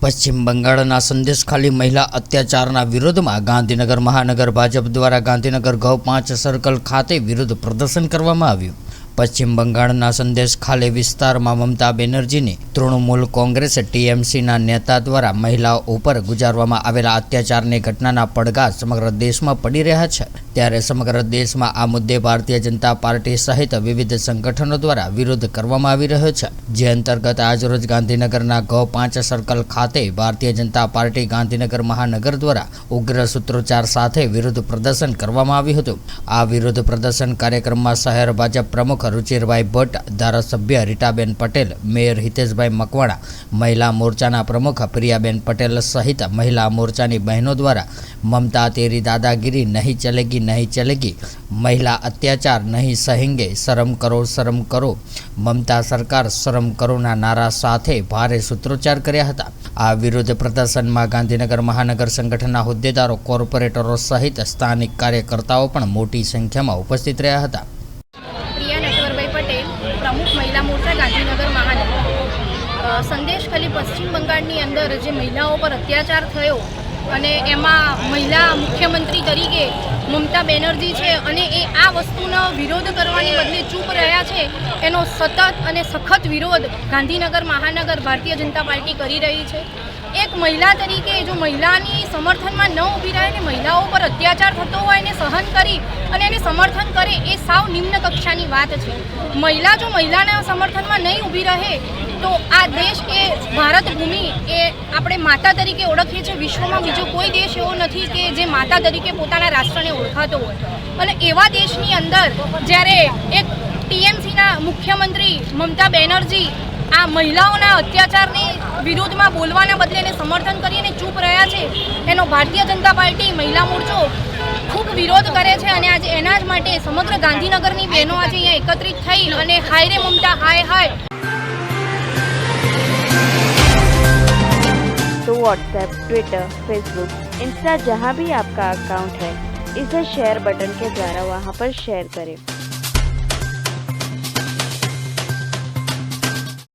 પશ્ચિમ બંગાળના સંદેશખાલી મહિલા અત્યાચારના વિરોધમાં ગાંધીનગર મહાનગર ભાજપ દ્વારા ગાંધીનગર ગૌ 5 સર્કલ ખાતે વિરોધ પ્રદર્શન કરવામાં આવ્યું। પશ્ચિમ બંગાળના સંદેશખાલી વિસ્તારમાં મમતા બેનર્જીની તૃણમૂલ કોંગ્રેસ ટીએમસીના નેતા દ્વારા મહિલાઓ ઉપર ગુજારવામાં આવેલા અત્યાચારની ઘટનાના પડઘા સમગ્ર દેશમાં પડી રહ્યા છે, ત્યારે સમગ્ર દેશમાં આ મુદ્દે ભારતીય જનતા પાર્ટી સહિત વિવિધ સંગઠનો દ્વારા વિરોધ કરવામાં આવી રહ્યો છે, જે અંતર્ગત આજરોજ ગાંધીનગરના ગૌ 5 સર્કલ ખાતે ભારતીય જનતા પાર્ટી ગાંધીનગર મહાનગર દ્વારા ઉગ્ર સૂત્રોચ્ચાર સાથે વિરોધ પ્રદર્શન કરવામાં આવ્યું હતું। આ વિરોધ પ્રદર્શન કાર્યક્રમમાં શહેર ભાજપ પ્રમુખ रुचिरभाई भट्ट, धारासभ्य रीटाबेन पटेल, मेयर हितेशभाई मकवाणा, महिला मोर्चाना प्रमुख प्रियाबेन पटेल सहित महिला मोर्चानी बहनों द्वारा ममता तेरी दादागिरी नहीं चलेगी, महिला अत्याचार नहीं सहेंगे, शर्म करो, ममता सरकार शर्म करोना नारा साथे भारे सूत्रोच्चार कर्या हता। आ विरोध प्रदर्शन में गांधीनगर महानगर संगठनना होद्देदारो, कोर्पोरेटरो सहित स्थानिक कार्यकर्ताओं पण मोटी संख्या में उपस्थित रह्या हता। पटेल, प्रमुख महिला मोर्चा गांधीनगर महानगर। संदेशखाली पश्चिम बंगाळनी अंदर जे महिलाओं पर अत्याचार थयो अने एमां महिला मुख्यमंत्री तरीके ममता बेनर्जी छे अने ए आ वस्तुनो विरोध करवानी बदले चूप रह्या छे, एनो सतत अने सखत विरोध गांधीनगर महानगर भारतीय जनता पार्टी करी रही छे। एक महिला तरीके जो महिलानी समर्थन में न ऊभी रहे ने महिलाओं पर अत्याचार थतो होय ने सहन करी अने एने समर्थन करे ए साव निम्न कक्षानी वात छे। महिला जो महिलाना समर्थन में नहीं ऊभी रहे तो आ देश ए भारत भूमि ए आपणे माता तरीके ओळखीए छे। विश्वमां बीजो कोई देश एवो नथी के जे माता तरीके पोताना राष्ट्रने ओळखातो होय अने एवा देशनी अंदर ज्यारे एक टीएमसीना मुख्यमंत्री ममता बेनर्जी आ महिलाओना अत्याचारनी विरोधमां बोलवाना बदले ने समर्थन करीने चूप रह्या छे, एनो भारतीय जनता पार्टी महिला मोर्चो खूब विरोध करे छे अने आज एना ज माटे समग्र गांधीनगरनी बहनो आज अहींया एकत्रित थई अने हाय रे ममता हाय हाय। तो व्हाट्सएप, ट्विटर, फेसबुक, इंस्टा जहाँ भी आपका अकाउंट है, इसे शेयर बटन के द्वारा वहाँ पर शेयर करें।